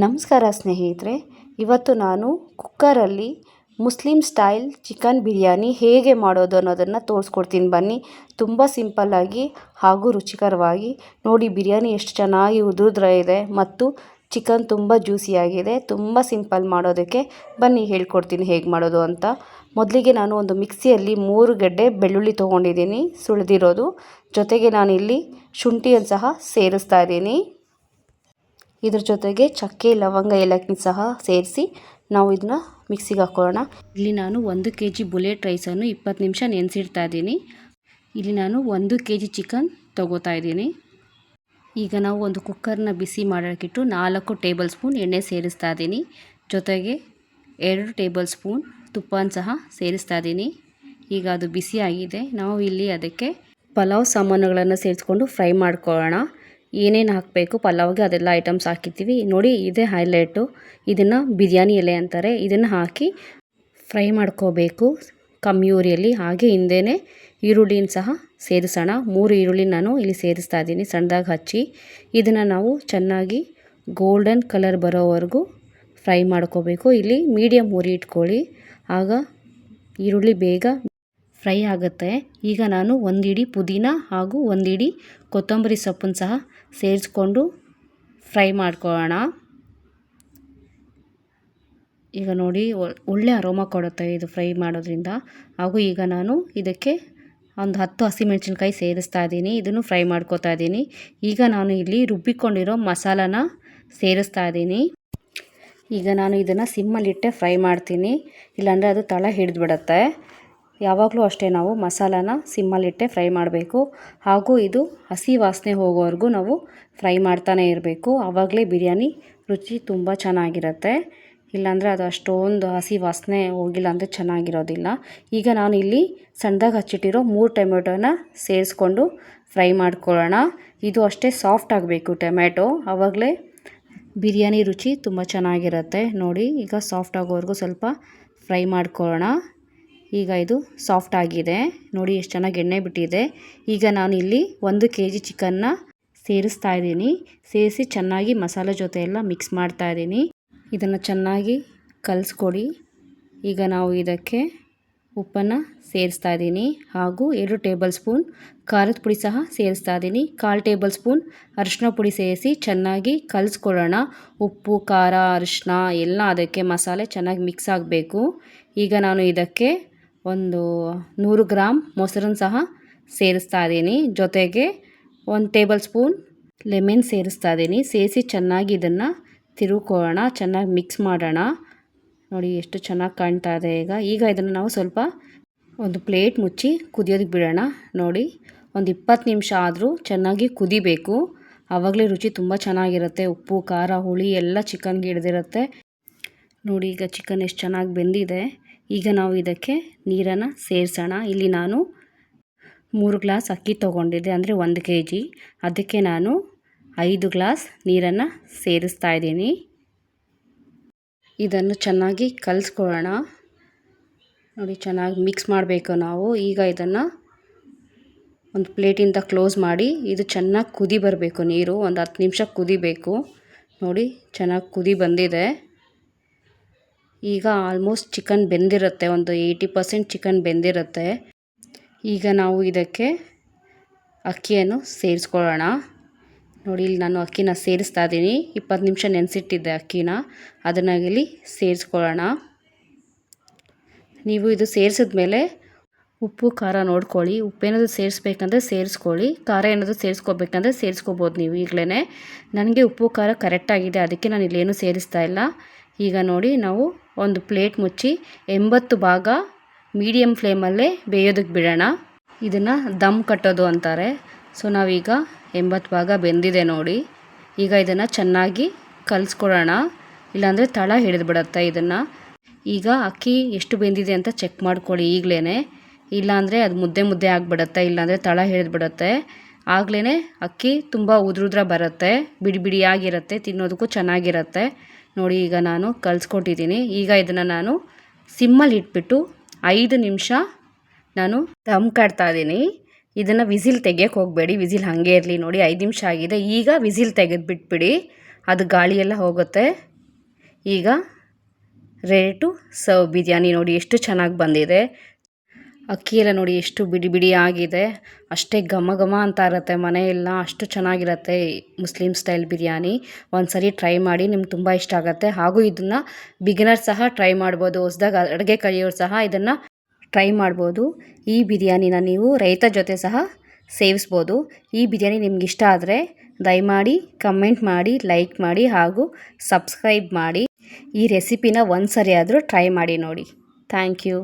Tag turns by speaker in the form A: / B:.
A: ನಮಸ್ಕಾರ ಸ್ನೇಹಿತರೆ, ಇವತ್ತು ನಾನು ಕುಕ್ಕರಲ್ಲಿ ಮುಸ್ಲಿಂ ಸ್ಟೈಲ್ ಚಿಕನ್ ಬಿರಿಯಾನಿ ಹೇಗೆ ಮಾಡೋದು ಅನ್ನೋದನ್ನು ತೋರಿಸ್ಕೊಡ್ತೀನಿ ಬನ್ನಿ. ತುಂಬ ಸಿಂಪಲ್ಲಾಗಿ ಹಾಗೂ ರುಚಿಕರವಾಗಿ ನೋಡಿ. ಬಿರಿಯಾನಿ ಎಷ್ಟು ಚೆನ್ನಾಗಿ ಉದುರುದ್ರ ಇದೆ ಮತ್ತು ಚಿಕನ್ ತುಂಬ ಜ್ಯೂಸಿಯಾಗಿದೆ. ತುಂಬ ಸಿಂಪಲ್ ಮಾಡೋದಕ್ಕೆ. ಬನ್ನಿ ಹೇಳ್ಕೊಡ್ತೀನಿ ಹೇಗೆ ಮಾಡೋದು ಅಂತ. ಮೊದಲಿಗೆ ನಾನು ಒಂದು ಮಿಕ್ಸಿಯಲ್ಲಿ 3 ಗೆಡ್ಡೆ ಬೆಳ್ಳುಳ್ಳಿ ತೊಗೊಂಡಿದ್ದೀನಿ, ಸುಳಿದಿರೋದು. ಜೊತೆಗೆ ನಾನಿಲ್ಲಿ ಶುಂಠಿಯನ್ನು ಸಹ ಸೇರಿಸ್ತಾ ಇದ್ದೀನಿ. ಇದ್ರ ಜೊತೆಗೆ ಚಕ್ಕೆ, ಲವಂಗ, ಏಲಕ್ಕಿ ಸಹ ಸೇರಿಸಿ ನಾವು ಇದನ್ನ ಮಿಕ್ಸಿಗೆ ಹಾಕೊಳ್ಳೋಣ. ಇಲ್ಲಿ ನಾನು 1 kg ಬುಲೆಟ್ ರೈಸನ್ನು 20 ನಿಮಿಷ ನೆನೆಸಿಡ್ತಾ ಇದ್ದೀನಿ. ಇಲ್ಲಿ ನಾನು 1 kg ಚಿಕನ್ ತೊಗೋತಾ ಇದ್ದೀನಿ. ಈಗ ನಾವು ಒಂದು ಕುಕ್ಕರ್ನ ಬಿಸಿ ಮಾಡೋಕ್ಕಿಟ್ಟು 4 ಟೇಬಲ್ ಸ್ಪೂನ್ ಎಣ್ಣೆ ಸೇರಿಸ್ತಾ ಇದ್ದೀನಿ. ಜೊತೆಗೆ 2 ಟೇಬಲ್ ಸ್ಪೂನ್ ತುಪ್ಪನ ಸಹ ಸೇರಿಸ್ತಾ ಇದ್ದೀನಿ. ಈಗ ಅದು ಬಿಸಿ ಆಗಿದೆ. ನಾವು ಇಲ್ಲಿ ಅದಕ್ಕೆ ಪಲಾವ್ ಸಾಮಾನುಗಳನ್ನು ಸೇರಿಸ್ಕೊಂಡು ಫ್ರೈ ಮಾಡ್ಕೊಳ್ಳೋಣ. ಏನೇನು ಹಾಕಬೇಕು ಪಲಾವ್ಗೆ ಅದೆಲ್ಲ ಐಟಮ್ಸ್ ಹಾಕಿರ್ತೀವಿ ನೋಡಿ. ಇದೇ ಹೈಲೈಟು. ಇದನ್ನು ಬಿರಿಯಾನಿ ಎಲೆ ಅಂತಾರೆ. ಇದನ್ನು ಹಾಕಿ ಫ್ರೈ ಮಾಡ್ಕೋಬೇಕು ಕಮ್ಮಿ ಉರಿಯಲ್ಲಿ. ಹಾಗೆ ಹಿಂದೆಯೇ ಈರುಳ್ಳಿನ ಸಹ ಸೇರಿಸೋಣ. 3 ಈರುಳ್ಳಿ ನಾನು ಇಲ್ಲಿ ಸೇರಿಸ್ತಾ ಇದ್ದೀನಿ, ಸಣ್ಣದಾಗಿ ಹಚ್ಚಿ. ಇದನ್ನು ನಾವು ಚೆನ್ನಾಗಿ ಗೋಲ್ಡನ್ ಕಲರ್ ಬರೋವರೆಗೂ ಫ್ರೈ ಮಾಡ್ಕೋಬೇಕು. ಇಲ್ಲಿ ಮೀಡಿಯಮ್ ಉರಿ ಇಟ್ಕೊಳ್ಳಿ, ಆಗ ಈರುಳ್ಳಿ ಬೇಗ ಫ್ರೈ ಆಗುತ್ತೆ. ಈಗ ನಾನು 1 ಹಿಡಿ ಪುದೀನ ಹಾಗೂ 1 ಹಿಡಿ ಕೊತ್ತಂಬರಿ ಸೊಪ್ಪನ್ನು ಸಹ ಸೇರಿಸ್ಕೊಂಡು ಫ್ರೈ ಮಾಡ್ಕೊಳ್ಳೋಣ. ಈಗ ನೋಡಿ, ಒಳ್ಳೆ ಅರೋಮಾ ಕೊಡುತ್ತೆ ಇದು ಫ್ರೈ ಮಾಡೋದ್ರಿಂದ. ಹಾಗೂ ಈಗ ನಾನು ಇದಕ್ಕೆ ಒಂದು 10 ಹಸಿಮೆಣಸಿನ್ಕಾಯಿ ಸೇರಿಸ್ತಾ ಇದ್ದೀನಿ. ಇದನ್ನು ಫ್ರೈ ಮಾಡ್ಕೋತಾ ಇದ್ದೀನಿ. ಈಗ ನಾನು ಇಲ್ಲಿ ರುಬ್ಬಿಕೊಂಡಿರೋ ಮಸಾಲಾನ ಸೇರಿಸ್ತಾ ಇದ್ದೀನಿ. ಈಗ ನಾನು ಇದನ್ನು ಸಿಮ್ಮಲ್ಲಿಟ್ಟೆ ಫ್ರೈ ಮಾಡ್ತೀನಿ, ಇಲ್ಲಾಂದರೆ ಅದು ತಳ ಹಿಡಿದ್ಬಿಡುತ್ತೆ. ಯಾವಾಗಲೂ ಅಷ್ಟೇ, ನಾವು ಮಸಾಲಾನ ಸಿಮ್ಮಲ್ಲಿಟ್ಟೆ ಫ್ರೈ ಮಾಡಬೇಕು. ಹಾಗೂ ಇದು ಹಸಿ ವಾಸನೆ ಹೋಗೋವರೆಗೂ ನಾವು ಫ್ರೈ ಮಾಡ್ತಾನೆ ಇರಬೇಕು. ಆವಾಗಲೇ ಬಿರಿಯಾನಿ ರುಚಿ ತುಂಬ ಚೆನ್ನಾಗಿರುತ್ತೆ. ಇಲ್ಲಾಂದರೆ ಅದು ಅಷ್ಟೊಂದು ಹಸಿ ವಾಸನೆ ಹೋಗಿಲ್ಲ ಅಂದರೆ ಚೆನ್ನಾಗಿರೋದಿಲ್ಲ. ಈಗ ನಾನು ಇಲ್ಲಿ ಸಣ್ಣದಾಗಿ ಹಚ್ಚಿಟ್ಟಿರೋ 3 ಟೊಮೆಟೊನ ಸೇರಿಸ್ಕೊಂಡು ಫ್ರೈ ಮಾಡ್ಕೊಳ್ಳೋಣ. ಇದು ಅಷ್ಟೇ ಸಾಫ್ಟ್ ಆಗಬೇಕು ಟೊಮೆಟೊ, ಆವಾಗಲೇ ಬಿರಿಯಾನಿ ರುಚಿ ತುಂಬ ಚೆನ್ನಾಗಿರುತ್ತೆ. ನೋಡಿ, ಈಗ ಸಾಫ್ಟ್ ಆಗೋವರೆಗೂ ಸ್ವಲ್ಪ ಫ್ರೈ ಮಾಡ್ಕೊಳ್ಳೋಣ. ಈಗ ಇದು ಸಾಫ್ಟ್ ಆಗಿದೆ ನೋಡಿ, ಎಷ್ಟು ಚೆನ್ನಾಗಿ ಎಣ್ಣೆ ಬಿಟ್ಟಿದೆ. ಈಗ ನಾನು ಇಲ್ಲಿ 1 kg ಚಿಕನ್ನ ಸೇರಿಸ್ತಾ ಇದ್ದೀನಿ. ಸೇರಿಸಿ ಚೆನ್ನಾಗಿ ಮಸಾಲೆ ಜೊತೆ ಎಲ್ಲ ಮಿಕ್ಸ್ ಮಾಡ್ತಾ ಇದ್ದೀನಿ. ಇದನ್ನು ಚೆನ್ನಾಗಿ ಕಲಿಸ್ಕೊಡಿ. ಈಗ ನಾವು ಇದಕ್ಕೆ ಉಪ್ಪನ್ನು ಸೇರಿಸ್ತಾ ಇದ್ದೀನಿ ಹಾಗೂ 2 ಟೇಬಲ್ ಸ್ಪೂನ್ ಖಾರದ ಪುಡಿ ಸಹ ಸೇರಿಸ್ತಾ ಇದ್ದೀನಿ. 1/4 ಟೇಬಲ್ ಸ್ಪೂನ್ ಅರಿಶಿನ ಪುಡಿ ಸೇರಿಸಿ ಚೆನ್ನಾಗಿ ಕಲಿಸ್ಕೊಳ್ಳೋಣ. ಉಪ್ಪು, ಖಾರ, ಅರಿಶಿನ ಎಲ್ಲ ಅದಕ್ಕೆ ಮಸಾಲೆ ಚೆನ್ನಾಗಿ ಮಿಕ್ಸ್ ಆಗಬೇಕು. ಈಗ ನಾನು ಇದಕ್ಕೆ ಒಂದು 100 ಗ್ರಾಮ್ ಮೊಸರನ್ನು ಸಹ ಸೇರಿಸ್ತಾ ಇದ್ದೀನಿ. ಜೊತೆಗೆ 1 ಟೇಬಲ್ ಸ್ಪೂನ್ ಲೆಮನ್ ಸೇರಿಸ್ತಾ ಇದ್ದೀನಿ. ಸೇರಿಸಿ ಚೆನ್ನಾಗಿ ಇದನ್ನು ತಿರುವ್ಕೊಳ್ಳೋಣ, ಚೆನ್ನಾಗಿ ಮಿಕ್ಸ್ ಮಾಡೋಣ. ನೋಡಿ ಎಷ್ಟು ಚೆನ್ನಾಗಿ ಕಾಣ್ತಾ ಇದೆ. ಈಗ ಇದನ್ನು ನಾವು ಸ್ವಲ್ಪ ಒಂದು ಪ್ಲೇಟ್ ಮುಚ್ಚಿ ಕುದಿಯೋದಕ್ಕೆ ಬಿಡೋಣ. ನೋಡಿ, ಒಂದು 20 ನಿಮಿಷ ಆದರೂ ಚೆನ್ನಾಗಿ ಕುದಿಬೇಕು. ಆವಾಗಲೇ ರುಚಿ ತುಂಬ ಚೆನ್ನಾಗಿರುತ್ತೆ. ಉಪ್ಪು, ಖಾರ, ಹುಳಿ ಎಲ್ಲ ಚಿಕನ್ಗೆ ಹಿಡಿದಿರುತ್ತೆ. ನೋಡಿ, ಈಗ ಚಿಕನ್ ಎಷ್ಟು ಚೆನ್ನಾಗಿ ಬೆಂದಿದೆ. ಈಗ ನಾವು ಇದಕ್ಕೆ ನೀರನ್ನು ಸೇರಿಸೋಣ. ಇಲ್ಲಿ ನಾನು 3 ಗ್ಲಾಸ್ ಅಕ್ಕಿ ತೊಗೊಂಡಿದ್ದೆ, ಅಂದರೆ 1 kg. ಅದಕ್ಕೆ ನಾನು 5 ಗ್ಲಾಸ್ ನೀರನ್ನು ಸೇರಿಸ್ತಾ ಇದ್ದೀನಿ. ಇದನ್ನು ಚೆನ್ನಾಗಿ ಕಲಿಸ್ಕೊಳ್ಳೋಣ. ನೋಡಿ, ಚೆನ್ನಾಗಿ ಮಿಕ್ಸ್ ಮಾಡಬೇಕು ನಾವು. ಈಗ ಇದನ್ನು ಒಂದು ಪ್ಲೇಟಿಂದ ಕ್ಲೋಸ್ ಮಾಡಿ, ಇದು ಚೆನ್ನಾಗಿ ಕುದಿ ಬರಬೇಕು. ನೀರು ಒಂದು 10 ನಿಮಿಷ ಕುದಿಬೇಕು. ನೋಡಿ, ಚೆನ್ನಾಗಿ ಕುದಿ ಬಂದಿದೆ. ಈಗ ಆಲ್ಮೋಸ್ಟ್ ಚಿಕನ್ ಬೆಂದಿರುತ್ತೆ, ಒಂದು 80% ಚಿಕನ್ ಬೆಂದಿರುತ್ತೆ. ಈಗ ನಾವು ಇದಕ್ಕೆ ಅಕ್ಕಿಯನ್ನು ಸೇರಿಸ್ಕೊಳ್ಳೋಣ. ನೋಡಿ, ಇಲ್ಲಿ ನಾನು ಅಕ್ಕಿನ ಸೇರಿಸ್ತಾ ಇದ್ದೀನಿ. 20 ನಿಮಿಷ ನೆನೆಸಿಟ್ಟಿದ್ದೆ ಅಕ್ಕಿನ, ಅದನ್ನು ಇಲ್ಲಿ ಸೇರಿಸ್ಕೊಳ್ಳೋಣ. ನೀವು ಇದು ಸೇರಿಸಿದ್ಮೇಲೆ ಉಪ್ಪು, ಖಾರ ನೋಡ್ಕೊಳ್ಳಿ. ಉಪ್ಪೇನಾದರೂ ಸೇರಿಸ್ಬೇಕಂದ್ರೆ ಸೇರಿಸ್ಕೊಳ್ಳಿ, ಖಾರ ಏನಾದರೂ ಸೇರಿಸ್ಕೋಬೇಕಂದ್ರೆ ಸೇರಿಸ್ಕೋಬೋದು ನೀವು ಈಗಲೇ. ನನಗೆ ಉಪ್ಪು ಖಾರ ಕರೆಕ್ಟಾಗಿದೆ, ಅದಕ್ಕೆ ನಾನು ಇಲ್ಲೇನೂ ಸೇರಿಸ್ತಾ ಇಲ್ಲ. ಈಗ ನೋಡಿ, ನಾವು ಒಂದು ಪ್ಲೇಟ್ ಮುಚ್ಚಿ 80 ಭಾಗ ಮೀಡಿಯಮ್ ಫ್ಲೇಮಲ್ಲೇ ಬೇಯೋದಕ್ಕೆ ಬಿಡೋಣ. ಇದನ್ನು ದಮ್ ಕಟ್ಟೋದು ಅಂತಾರೆ. ಸೊ ನಾವೀಗ 80 ಭಾಗ ಬೆಂದಿದೆ ನೋಡಿ. ಈಗ ಇದನ್ನು ಚೆನ್ನಾಗಿ ಕಲಿಸ್ಕೊಳ್ಳೋಣ, ಇಲ್ಲಾಂದರೆ ತಳ ಹಿಡಿದ್ಬಿಡುತ್ತೆ ಇದನ್ನು. ಈಗ ಅಕ್ಕಿ ಎಷ್ಟು ಬೆಂದಿದೆ ಅಂತ ಚೆಕ್ ಮಾಡ್ಕೊಳ್ಳಿ ಈಗಲೇ, ಇಲ್ಲಾಂದರೆ ಅದು ಮುದ್ದೆ ಮುದ್ದೆ ಆಗಿಬಿಡುತ್ತೆ, ಇಲ್ಲಾಂದರೆ ತಳ ಹಿಡಿದ್ಬಿಡುತ್ತೆ. ಆಗಲೇ ಅಕ್ಕಿ ತುಂಬ ಉದುರುದ್ರ ಬರುತ್ತೆ, ಬಿಡಿ ಬಿಡಿಯಾಗಿರುತ್ತೆ, ತಿನ್ನೋದಕ್ಕೂ ಚೆನ್ನಾಗಿರುತ್ತೆ. ನೋಡಿ, ಈಗ ನಾನು ಕಲಿಸ್ಕೊಟ್ಟಿದ್ದೀನಿ. ಈಗ ಇದನ್ನು ನಾನು ಸಿಮ್ಮಲ್ಲಿ ಇಟ್ಬಿಟ್ಟು 5 ನಿಮಿಷ ನಾನು ದಮ್ ಕಟ್ತಾ ಇದ್ದೀನಿ. ಇದನ್ನು ವಿಸಿಲ್ ತೆಗಿಯೋಕ್ಕೆ ಹೋಗಬೇಡಿ, ವಿಸಿಲ್ ಹಾಗೆ ಇರಲಿ. ನೋಡಿ, 5 ನಿಮಿಷ ಆಗಿದೆ. ಈಗ ವಿಸಿಲ್ ತೆಗೆದುಬಿಟ್ಬಿಡಿ, ಅದು ಗಾಳಿ ಎಲ್ಲ ಹೋಗುತ್ತೆ. ಈಗ ರೆಡಿ ಟು ಸರ್ವ್ ಬಿರಿಯಾನಿ ನೋಡಿ ಎಷ್ಟು ಚೆನ್ನಾಗಿ ಬಂದಿದೆ. ಅಕ್ಕಿ ಎಲ್ಲ ನೋಡಿ ಎಷ್ಟು ಬಿಡಿ ಬಿಡಿ ಆಗಿದೆ, ಅಷ್ಟೇ ಘಮ ಘಮ ಅಂತ ಇರುತ್ತೆ ಮನೆಯೆಲ್ಲ, ಅಷ್ಟು ಚೆನ್ನಾಗಿರುತ್ತೆ ಮುಸ್ಲಿಂ ಸ್ಟೈಲ್ ಬಿರಿಯಾನಿ. ಒಂದ್ಸರಿ ಟ್ರೈ ಮಾಡಿ, ನಿಮ್ಗೆ ತುಂಬ ಇಷ್ಟ ಆಗುತ್ತೆ. ಹಾಗೂ ಇದನ್ನು ಬಿಗಿನರ್ ಸಹ ಟ್ರೈ ಮಾಡ್ಬೋದು, ಹೊಸ್ದಾಗಿ ಅಡುಗೆ ಕಲಿಯೋರು ಸಹ ಇದನ್ನು ಟ್ರೈ ಮಾಡ್ಬೋದು. ಈ ಬಿರಿಯಾನಿನ ನೀವು ರೈತ ಜೊತೆ ಸಹ ಸೇವಿಸ್ಬೋದು. ಈ ಬಿರಿಯಾನಿ ನಿಮ್ಗೆ ಇಷ್ಟ ಆದರೆ ದಯಮಾಡಿ ಕಮೆಂಟ್ ಮಾಡಿ, ಲೈಕ್ ಮಾಡಿ ಹಾಗೂ ಸಬ್ಸ್ಕ್ರೈಬ್ ಮಾಡಿ. ಈ ರೆಸಿಪಿನ ಒಂದ್ಸರಿ ಆದರೂ ಟ್ರೈ ಮಾಡಿ ನೋಡಿ. Thank you.